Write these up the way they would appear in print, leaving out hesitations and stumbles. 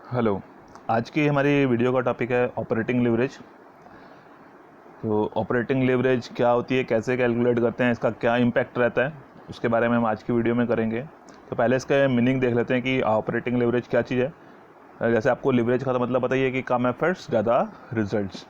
Hello. आज की हमारी वीडियो का टॉपिक है ऑपरेटिंग लिवरेज। तो ऑपरेटिंग लिवरेज क्या होती है, कैसे कैलकुलेट करते हैं, इसका क्या इम्पैक्ट रहता है, उसके बारे में हम आज की वीडियो में करेंगे। तो पहले इसका मीनिंग देख लेते हैं कि ऑपरेटिंग लिवरेज क्या चीज़ है। जैसे आपको लिवरेज का तो मतलब पता ही है कि कम एफर्ट्स ज़्यादा रिजल्ट्स।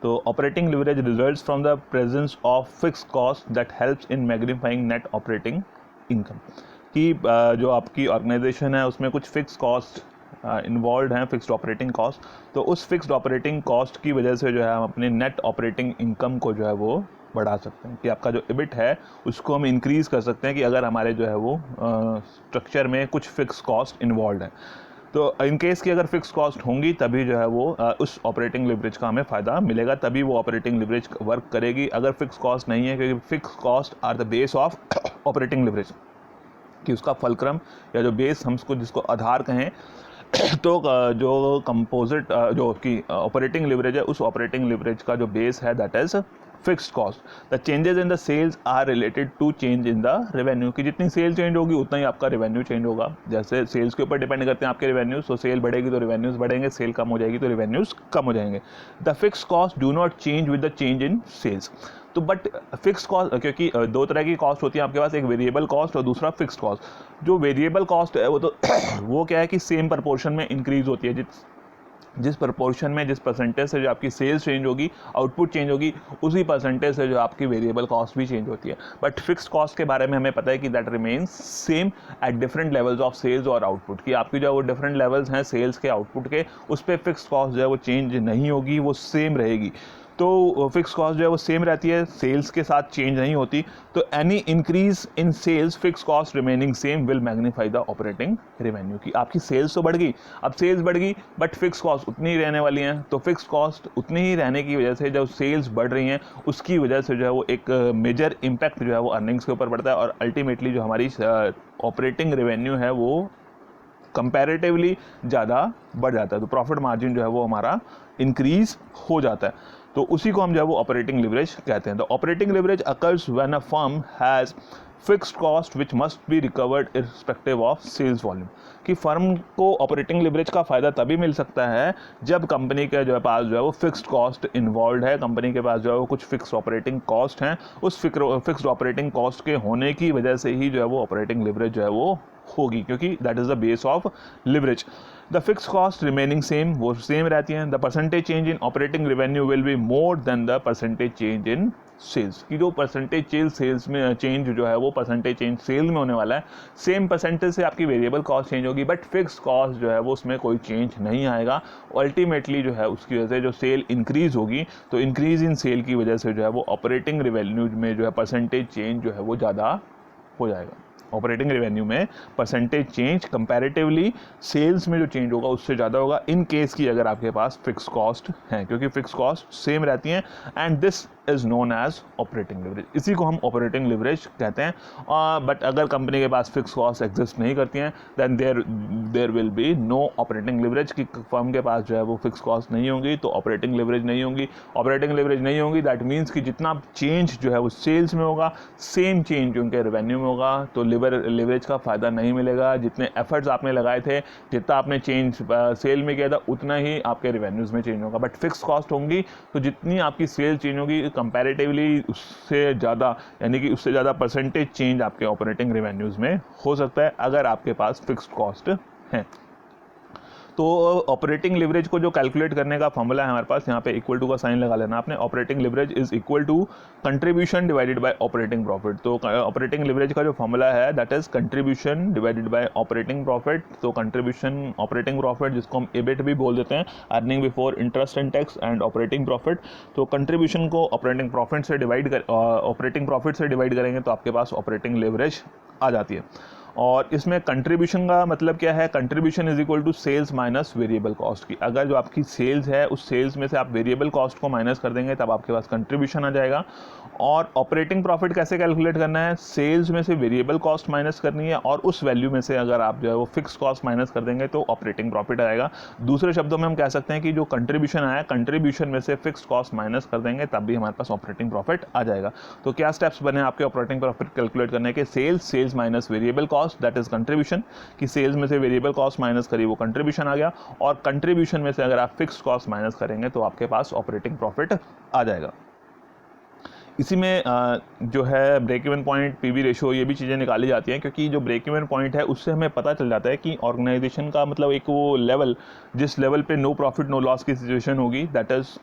तो operating leverage results from the presence of fix cost that helps in magnifying net operating income. कि जो आपकी ऑर्गेनाइजेशन है उसमें कुछ फिक्स कॉस्ट इन्वॉल्व हैं, फिक्स्ड ऑपरेटिंग कॉस्ट। तो उस फिक्स्ड ऑपरेटिंग कॉस्ट की वजह से जो है हम अपने नेट ऑपरेटिंग इनकम को जो है वो बढ़ा सकते हैं, कि आपका जो इबिट है उसको हम इंक्रीज़ कर सकते हैं, कि अगर हमारे जो है वो स्ट्रक्चर में कुछ फिक्स कॉस्ट इन्वॉल्व है। तो इन केस की अगर फिक्स कॉस्ट होंगी तभी जो है वो उस ऑपरेटिंग लिवरेज का हमें फ़ायदा मिलेगा, तभी वो ऑपरेटिंग लिवरेज वर्क करेगी। अगर फिक्स कॉस्ट नहीं है, क्योंकि fix cost are the base of operating leverage, कि उसका फलक्रम या जो बेस हम उसको जिसको आधार कहें तो जो कंपोजिट जो की ऑपरेटिंग लिवरेज है, उस ऑपरेटिंग लिवरेज का जो बेस है that is fixed cost. The changes in the sales are related to change in the revenue, कि जितनी सेल चेंज होगी उतना ही आपका रेवेन्यू चेंज होगा। जैसे सेल्स के ऊपर डिपेंड करते हैं आपके रेवेन्यूज, तो सेल बढ़ेगी तो रेवेन्यूज बढ़ेंगे, सेल कम हो जाएगी तो रेवेन्यूज कम हो जाएंगे। The fixed cost do not change with the change in sales. तो बट फिक्स कॉस्ट, क्योंकि दो तरह की कॉस्ट होती है आपके पास, एक वेरिएबल कॉस्ट और दूसरा फिक्स्ड कॉस्ट। जो वेरिएबल कॉस्ट है वो तो वो क्या है कि सेम प्रपोर्शन में इंक्रीज होती है, जिस प्रपोर्शन में, जिस परसेंटेज से जो आपकी सेल्स चेंज होगी, आउटपुट चेंज होगी, उसी परसेंटेज से जो आपकी वेरिएबल कॉस्ट भी चेंज होती है। बट फिक्स्ड कॉस्ट के बारे में हमें पता है कि that remains same at different levels of sales और आउटपुट, कि आपकी जो वो डिफरेंट लेवल्स हैं सेल्स के, आउटपुट के, उस पर फिक्स्ड कॉस्ट जो है वो चेंज नहीं होगी, वो सेम रहेगी। तो फिक्स कॉस्ट जो है वो सेम रहती है, सेल्स के साथ चेंज नहीं होती। तो any increase in sales fix cost remaining same will magnify the operating revenue, की आपकी सेल्स तो बढ़ गई, अब सेल्स बढ़ गई बट फिक्स कॉस्ट उतनी ही रहने वाली हैं। तो फिक्स कॉस्ट उतनी ही रहने की वजह से जो सेल्स बढ़ रही हैं उसकी वजह से जो है वो एक मेजर इम्पैक्ट जो है वो अर्निंग्स के ऊपर पड़ता है, और अल्टीमेटली जो हमारी ऑपरेटिंग रेवेन्यू है वो कंपैरेटिवली ज़्यादा बढ़ जाता है। तो प्रॉफिट मार्जिन जो है वो हमारा इंक्रीज हो जाता है। तो उसी को हम जो है वो ऑपरेटिंग लिवरेज कहते हैं। The operating leverage occurs when a firm has fixed cost which must be recovered irrespective of sales volume, कि फर्म को ऑपरेटिंग लिवरेज का फ़ायदा तभी मिल सकता है जब कंपनी के जो है पास जो है वो फिक्स्ड कॉस्ट इन्वॉल्व है, कंपनी के पास जो है वो कुछ फिक्स ऑपरेटिंग कॉस्ट हैं, उस फिक्स्ड ऑपरेटिंग कॉस्ट के होने की वजह से ही जो है वो ऑपरेटिंग लिवरेज जो है वो होगी, क्योंकि that is the base of leverage. The fix cost remaining same, वो सेम रहती हैं। The percentage change in operating revenue will be more than the percentage change in sales, की जो परसेंटेज चेंज सेल्स में चेंज जो है वो percentage change sale में होने वाला है। सेम परसेंटेज से आपकी वेरिएबल कॉस्ट चेंज होगी, बट फिक्स कॉस्ट जो है वो उसमें कोई चेंज नहीं आएगा। अल्टीमेटली जो है उसकी वजह से जो सेल इंक्रीज होगी, तो इंक्रीज इन सेल की वजह से जो है वो ऑपरेटिंग रेवेन्यू में जो है परसेंटेज चेंज जो है वो ज़्यादा हो जाएगा। ऑपरेटिंग रेवेन्यू में परसेंटेज चेंज कंपैरेटिवली सेल्स में जो चेंज होगा उससे ज़्यादा होगा, इन केस की अगर आपके पास फिक्स कॉस्ट है, क्योंकि फिक्स कॉस्ट सेम रहती हैं। And this is known as operating leverage, इसी को हम ऑपरेटिंग लिवरेज कहते हैं। बट अगर कंपनी के पास फिक्स कॉस्ट एग्जिस्ट नहीं करती हैं then there will be no operating leverage, की फर्म के पास जो है वो फिक्स कॉस्ट नहीं होंगी तो ऑपरेटिंग लिवरेज नहीं होंगी। ऑपरेटिंग लिवरेज नहीं होगी दैट मीन्स कि जितना चेंज जो है वो सेल्स में होगा, सेम चेंज उनके रेवेन्यू में होगा, तो लिवरेज का फ़ायदा नहीं मिलेगा। जितने एफर्ट्स आपने लगाए थे, जितना आपने चेंज सेल में किया था, उतना ही आपके रेवेन्यूज़ में चेंज होगा। बट फिक्स कॉस्ट होंगी तो जितनी आपकी सेल चेंज होगी कंपैरेटिवली उससे ज़्यादा, यानी कि उससे ज़्यादा परसेंटेज चेंज आपके ऑपरेटिंग रेवेन्यूज़ में हो सकता है अगर आपके पास फिक्स्ड कॉस्ट है। तो ऑपरेटिंग लिवरेज को जो कैलकुलेट करने का फॉर्मूला है हमारे पास, यहाँ पे इक्वल टू का साइन लगा लेना आपने। Operating leverage is equal to contribution divided by operating profit. तो ऑपरेटिंग लिवरेज का जो फॉर्मूला है that is contribution divided by operating profit. तो कंट्रीब्यूशन ऑपरेटिंग प्रॉफिट, जिसको हम एबिट भी बोल देते हैं, earning before interest and tax and operating profit. तो कंट्रीब्यूशन को ऑपरेटिंग प्रॉफिट से डिवाइड करेंगे तो आपके पास ऑपरेटिंग लिवरेज आ जाती है। और इसमें कंट्रीब्यूशन का मतलब क्या है, contribution is equal to sales minus variable cost, की अगर जो आपकी सेल्स है उस सेल्स में से आप वेरिएबल कॉस्ट को माइनस कर देंगे तब आपके पास कंट्रीब्यूशन आ जाएगा। और ऑपरेटिंग प्रॉफिट कैसे कैलकुलेट करना है, सेल्स में से वेरिएबल कॉस्ट माइनस करनी है और उस वैल्यू में से अगर आप जो है वो फिक्स कॉस्ट माइनस कर देंगे तो ऑपरेटिंग प्रॉफिट आएगा। दूसरे शब्दों में हम कह सकते हैं कि जो कंट्रीब्यूशन आया, कंट्रीब्यूशन में से फिक्स कॉस्ट माइनस कर देंगे तब भी हमारे पास ऑपरेटिंग प्रॉफिट आ जाएगा। तो क्या स्टेप्स बने आपके ऑपरेटिंग प्रॉफिट कैलकुलेट करने के, sales minus variable cost that is contribution, कि सेल्स में से वेरिएबल कॉस्ट माइनस करी वो कंट्रीब्यूशन आ गया, और कंट्रीब्यूशन में से अगर आप फिक्स कॉस्ट माइनस करेंगे तो आपके पास ऑपरेटिंग प्रॉफिट आ जाएगा। इसी में जो है break even point, PV ratio, ये भी चीज़ें निकाली जाती हैं, क्योंकि जो ब्रेक इवन पॉइंट है उससे हमें पता चल जाता है कि ऑर्गेनाइजेशन का मतलब एक वो लेवल, जिस लेवल पे नो प्रॉफिट नो लॉस की सिचुएशन होगी, that is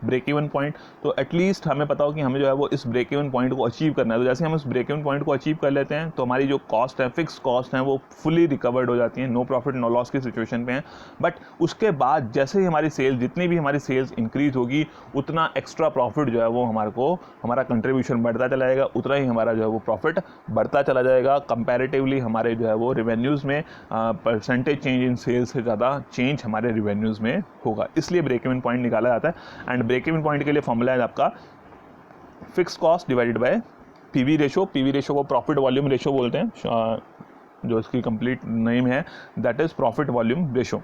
break even point. तो एटलीस्ट हमें पता हो कि हमें जो है वो इस ब्रेक इवन पॉइंट को अचीव करना है। तो जैसे हम इस ब्रेक इवन पॉइंट को अचीव कर लेते हैं तो हमारी जो कॉस्ट है, फिक्स कॉस्ट है, वो फुली रिकवर्ड हो जाती हैं, नो प्रॉफिट नो लॉस की सिचुएशन पे हैं। बट उसके बाद जैसे ही हमारी सेल्स, जितनी भी हमारी सेल्स इंक्रीज होगी, उतना एक्स्ट्रा प्रॉफिट जो है वो हमारा कंट्रीब्यूशन बढ़ता चला जाएगा, उतना ही हमारा जो है वो प्रॉफिट बढ़ता चला जाएगा। कंपैरेटिवली हमारे जो है वो रिवेन्यूज़ में परसेंटेज चेंज इन सेल्स से ज़्यादा चेंज हमारे रिवेन्यूज़ में होगा, इसलिए ब्रेक इवन पॉइंट निकाला जाता है। एंड ब्रेक इवन पॉइंट के लिए फॉर्मूला है आपका fix cost divided by PV ratio. PV ratio को प्रॉफिट वॉल्यूम रेशो बोलते हैं, जो इसकी कंप्लीट नेम है, that is profit volume ratio.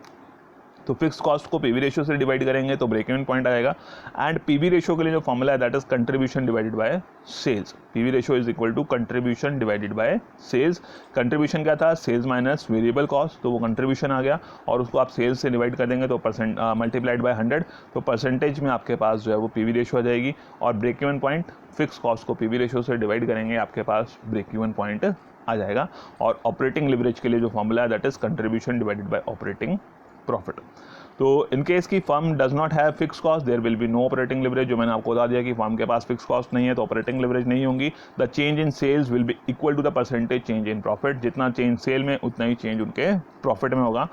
तो फिक्स कॉस्ट को पीवी रेशियो से डिवाइड करेंगे तो ब्रेक इवन पॉइंट आएगा। एंड पीवी रेशियो के लिए जो फॉर्मूला है that is contribution divided by sales. PV ratio is equal to contribution divided by sales. Contribution क्या था, सेल्स माइनस वेरिएबल कॉस्ट, तो वो कंट्रीब्यूशन आ गया, और उसको आप सेल्स से डिवाइड कर देंगे तो परसेंट मल्टीप्लाइड बाय 100, तो परसेंटेज में आपके पास जो है वो पीवी रेशियो आ जाएगी। और break even point, fix cost को पीवी रेशियो से डिवाइड करेंगे, आपके पास ब्रेक इवन पॉइंट आ जाएगा। और ऑपरेटिंग लिवरेज के लिए जो फॉर्मूला है that is contribution divided by operating profit. तो इन केस की firm does not have fix cost, there will be no operating leverage. जो मैंने आपको बता दिया कि फर्म के पास फिक्स कॉस्ट नहीं है तो ऑपरेटिंग लिवरेज नहीं होंगी। The change in sales will be equal to the percentage change in profit. जितना चेंज सेल में उतना ही चेंज उनके प्रॉफिट में होगा।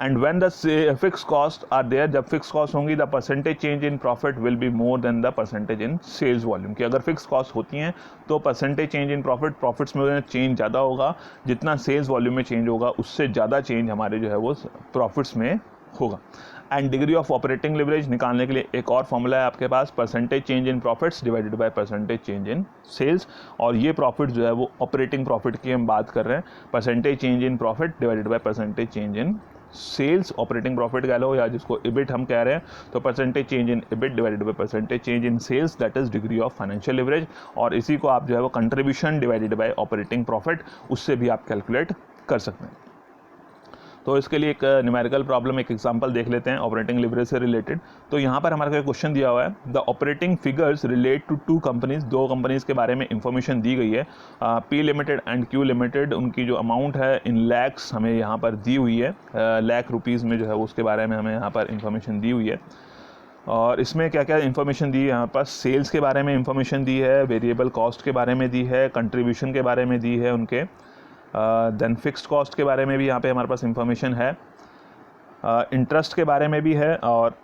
And when the fix cost are there, जब फिक्स कॉस्ट होंगी, the percentage change in profit will be more than the percentage in sales volume. कि अगर फिक्स कॉस्ट होती हैं तो परसेंटेज चेंज इन प्रॉफिट्स में चेंज ज़्यादा होगा, जितना सेल्स वॉल्यूम में चेंज होगा उससे ज़्यादा चेंज हमारे जो है वो प्रॉफिट्स में होगा। And degree of operating leverage निकालने के लिए एक और फॉर्मूला है आपके पास, percentage change in profits divided by percentage change in sales. और ये प्रॉफिट जो है वो ऑपरेटिंग प्रॉफिट की हम बात कर रहे हैं। Percentage change in profit divided by percentage change in sales, operating profit कह लो या जिसको इबिट हम कह रहे हैं, तो percentage change in EBIT divided by percentage change in sales, that is degree of financial leverage. और इसी को आप जो है वो contribution divided by operating profit, उससे भी आप कैलकुलेट कर सकते हैं। तो इसके लिए एक न्यूमेरिकल प्रॉब्लम, एक एग्जांपल देख लेते हैं ऑपरेटिंग लिवरेज से रिलेटेड। तो यहाँ पर हमारे को क्वेश्चन दिया हुआ है, the operating figures relate to two companies. दो कंपनीज के बारे में इंफॉर्मेशन दी गई है, P limited and Q limited. उनकी जो अमाउंट है इन लैक्स हमें यहाँ पर दी हुई है, लाख रुपीज़ में जो है उसके बारे में हमें यहाँ पर इंफॉर्मेशन दी हुई है। और इसमें क्या क्या इन्फॉर्मेशन दी है, यहाँ पर सेल्स के बारे में इंफॉर्मेशन दी है, वेरिएबल कॉस्ट के बारे में दी है, कंट्रीब्यूशन के बारे में दी है उनके, देन फिक्स्ड कॉस्ट के बारे में भी यहाँ पे हमारे पास इंफॉर्मेशन है, इंटरेस्ट के बारे में भी है, और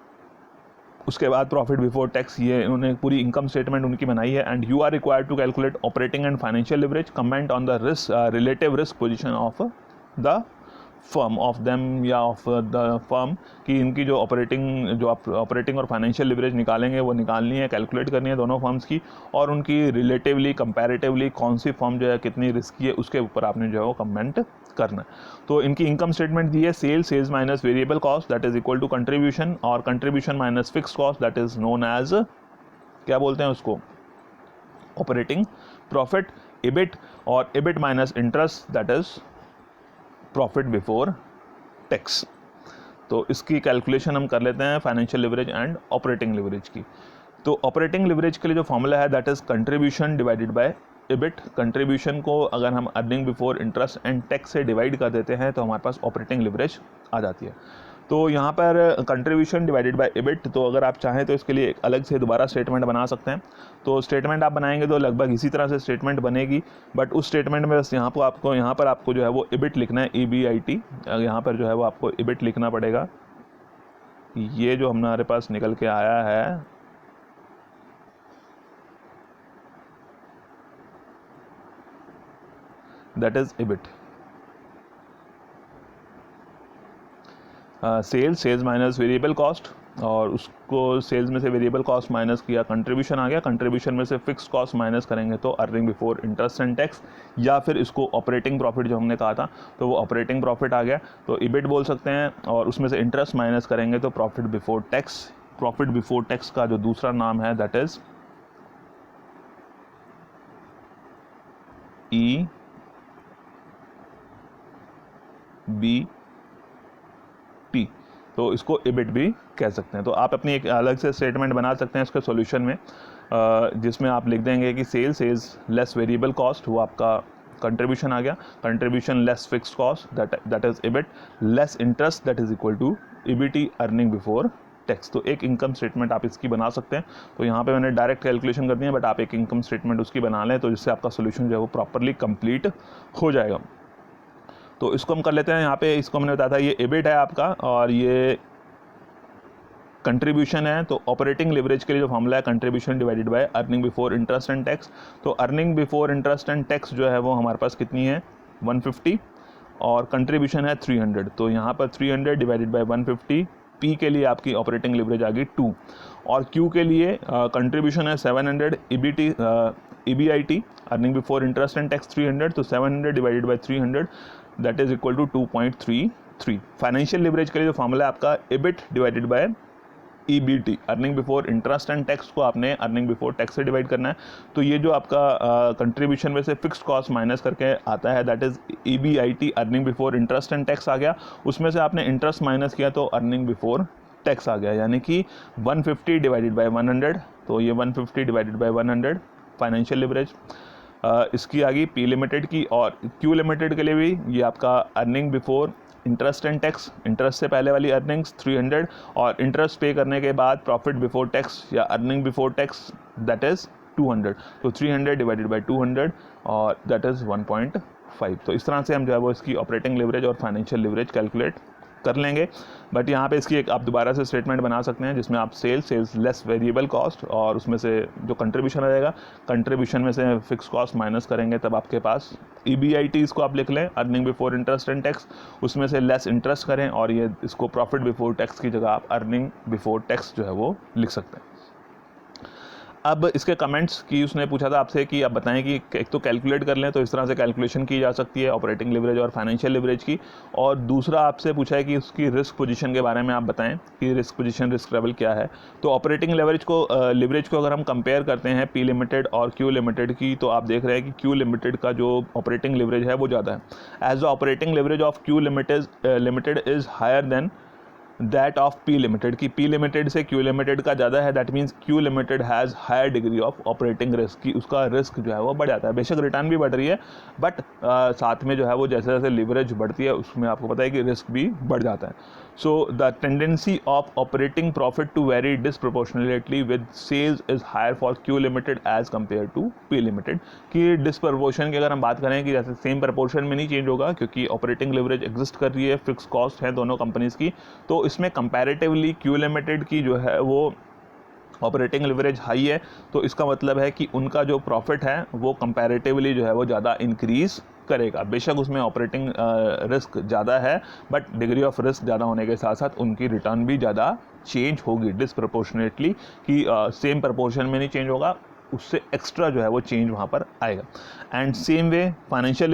उसके बाद प्रॉफिट बिफोर टैक्स, ये उन्होंने पूरी इनकम स्टेटमेंट उनकी बनाई है। And you are required to calculate operating and financial leverage, comment on the relative risk position of the firm, of them या ऑफ द फर्म, कि इनकी जो ऑपरेटिंग और फाइनेंशियल लिवरेज निकालेंगे वो निकालनी है, कैलकुलेट करनी है दोनों फर्म्स की, और उनकी रिलेटिवली कंपैरेटिवली कौन सी फर्म जो है कितनी रिस्की है उसके ऊपर आपने जो है वो कमेंट करना है। तो इनकी इनकम स्टेटमेंट दी है, sales minus variable cost that is equal to contribution, और contribution minus fix cost that is known as, क्या बोलते हैं उसको, ऑपरेटिंग प्रॉफिट, इबिट, और EBIT minus interest that is profit before tax. तो इसकी कैलकुलेशन हम कर लेते हैं financial leverage and operating leverage की। तो ऑपरेटिंग लिवरेज के लिए जो फॉर्मूला है that is contribution divided by EBIT. Contribution को अगर हम earning before interest and tax से डिवाइड कर देते हैं तो हमारे पास ऑपरेटिंग लिवरेज आ जाती है। तो यहाँ पर कंट्रीब्यूशन डिवाइडेड बाय इबिट, तो अगर आप चाहें तो इसके लिए एक अलग से दोबारा स्टेटमेंट बना सकते हैं। तो स्टेटमेंट आप बनाएंगे तो लगभग इसी तरह से स्टेटमेंट बनेगी, बट उस स्टेटमेंट में बस यहाँ पर आपको जो है वो इबिट लिखना है, EBIT। यहाँ पर जो है वो आपको इबिट लिखना पड़ेगा। ये जो हमारे पास निकल के आया है that is EBIT. Sales minus variable cost, और उसको सेल्स में से वेरिएबल कॉस्ट माइनस किया, कंट्रीब्यूशन आ गया, कंट्रीब्यूशन में से फिक्स कॉस्ट माइनस करेंगे तो earning before interest and tax, या फिर इसको ऑपरेटिंग प्रॉफिट जो हमने कहा था तो वो ऑपरेटिंग प्रॉफिट आ गया, तो इबिट बोल सकते हैं। और उसमें से इंटरेस्ट माइनस करेंगे तो profit before tax. Profit before tax का जो दूसरा नाम है दैट इज तो इसको EBIT भी कह सकते हैं। तो आप अपनी एक अलग से स्टेटमेंट बना सकते हैं इसके सॉल्यूशन में, जिसमें आप लिख देंगे कि sales is less variable cost, वो आपका कंट्रीब्यूशन आ गया, contribution less fixed cost that is EBIT, less interest that is equal to EBT earning before tax. तो एक इनकम स्टेटमेंट आप इसकी बना सकते हैं। तो यहाँ पे मैंने डायरेक्ट कैलकुलेशन कर दी है, बट आप एक इनकम स्टेटमेंट उसकी बना लें तो जिससे आपका सोल्यूशन जो है वो प्रॉपरली कंप्लीट हो जाएगा। तो इसको हम कर लेते हैं। यहाँ पे इसको हमने बताया था ये EBIT है आपका और ये कंट्रीब्यूशन है। तो ऑपरेटिंग लिवरेज के लिए जो फॉर्मूला है contribution divided by earning before interest and tax. तो earning before interest and tax जो है वो हमारे पास कितनी है 150 और कंट्रीब्यूशन है 300। तो यहाँ पर 300 डिवाइडेड बाय 150, P के लिए आपकी ऑपरेटिंग लिवरेज आ गई 2 और Q के लिए कंट्रीब्यूशन है 700, EBIT earning before interest and tax 300, तो 700 divided by 300 that is equal to 2.33। Financial leverage के लिए जो फॉर्मूला है आपका EBIT divided by EBT earning before interest and tax को आपने अर्निंग बिफोर टैक्स से डिवाइड करना है। तो ये जो आपका कंट्रीब्यूशन में से फिक्स्ड कॉस्ट माइनस करके आता है that is EBIT earning before interest and tax आ गया, उसमें से आपने इंटरेस्ट माइनस किया तो अर्निंग बिफोर टैक्स आ गया, यानी कि 150 डिवाइडेड बाय 100। तो ये 150 डिवाइडेड बाय 100 फाइनेंशियल लिवरेज इसकी आ गई P लिमिटेड की। और Q लिमिटेड के लिए भी ये आपका earning before interest and tax, interest से पहले वाली अर्निंग्स 300 और इंटरेस्ट पे करने के बाद प्रॉफिट बिफोर टैक्स या earning before tax that is 200। तो 300 डिवाइडेड बाय 200 और दैट इज 1.5। तो इस तरह से हम जो है वो इसकी ऑपरेटिंग लिवरेज और फाइनेंशियल लिवरेज कैलकुलेट कर लेंगे। बट यहाँ पे इसकी एक आप दोबारा से स्टेटमेंट बना सकते हैं जिसमें आप सेल्स लेस वेरिएबल कॉस्ट और उसमें से जो कंट्रीब्यूशन आ जाएगा कंट्रीब्यूशन में से फिक्स कॉस्ट माइनस करेंगे, तब आपके पास EBIT इसको आप लिख लें earning before interest and tax, उसमें से लेस इंटरेस्ट करें और ये इसको प्रॉफिट बिफोर टैक्स की जगह आप अर्निंग बिफोर टैक्स जो है वो लिख सकते हैं। अब इसके कमेंट्स की उसने पूछा था आपसे कि आप बताएं कि एक तो कैलकुलेट कर लें, तो इस तरह से कैलकुलेशन की जा सकती है ऑपरेटिंग लिवरेज और फाइनेंशियल लिवरेज की। और दूसरा आपसे पूछा है कि उसकी रिस्क पोजीशन के बारे में आप बताएं कि रिस्क पोजीशन रिस्क लेवल क्या है। तो ऑपरेटिंग लिवरेज को अगर हम कंपेयर करते हैं P लिमिटेड और Q लिमिटेड की, तो आप देख रहे हैं कि Q लिमिटेड का जो ऑपरेटिंग लिवरेज है वो ज़्यादा है। As the operating leverage of Q limited is higher than that of P limited की P लिमिटेड से Q लिमिटेड का ज़्यादा है, that means Q limited has higher degree of operating risk की उसका रिस्क जो है वो बढ़ जाता है। बेशक रिटर्न भी बढ़ रही है बट साथ में जो है वो जैसे जैसे लिवरेज बढ़ती है उसमें आपको पता है कि रिस्क भी बढ़ जाता है। So the tendency of operating profit to vary disproportionately with sales is higher for Q limited as compare to P limited की डिसप्रपोर्शन की अगर हम बात करें कि जैसे सेम प्रपोर्शन में नहीं चेंज होगा क्योंकि ऑपरेटिंग लिवरेज एग्जिस्ट कर रही है, फिक्स कॉस्ट है दोनों कंपनीज की, तो इसमें कंपैरेटिवली Q लिमिटेड की जो है वो ऑपरेटिंग लिवरेज हाई है। तो इसका मतलब है कि उनका जो प्रॉफिट है वो कंपैरेटिवली जो है वो ज़्यादा इंक्रीज़ करेगा। बेशक उसमें ऑपरेटिंग रिस्क ज़्यादा है बट डिग्री ऑफ रिस्क ज़्यादा होने के साथ साथ उनकी रिटर्न भी ज़्यादा चेंज होगी डिसप्रपोर्शनेटली, कि सेम प्रपोर्शन में नहीं चेंज होगा, उससे एक्स्ट्रा जो है वो चेंज वहाँ पर आएगा। And same way financial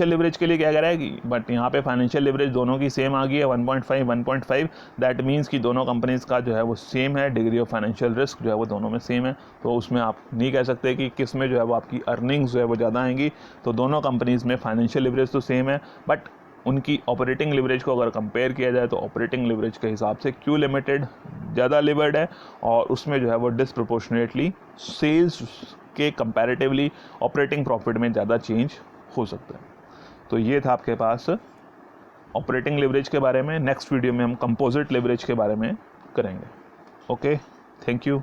leverage के लिए क्या कह रहा है कि बट यहाँ पे फाइनेंशियल लिवरेज दोनों की सेम आ गई है 1.5 दैट मीन्स कि दोनों कंपनीज का जो है वो सेम है, डिग्री ऑफ फाइनेंशियल रिस्क जो है वो दोनों में सेम है। तो उसमें आप नहीं कह सकते कि किस में जो है वो आपकी अर्निंग्स जो है वो ज़्यादा आएंगी। तो दोनों कंपनीज में फाइनेंशियल लिवरेज तो सेम है बट उनकी ऑपरेटिंग लिवरेज को अगर कंपेयर किया जाए तो ऑपरेटिंग लिवरेज के हिसाब से Q लिमिटेड ज़्यादा लिवर्ड है और उसमें जो है वो डिसप्रोपोर्शनेटली सेल्स के कंपैरेटिवली ऑपरेटिंग प्रॉफिट में ज़्यादा चेंज हो सकता है। तो ये था आपके पास ऑपरेटिंग लिवरेज के बारे में। नेक्स्ट वीडियो में हम कंपोजिट लिवरेज के बारे में करेंगे। Okay, thank you.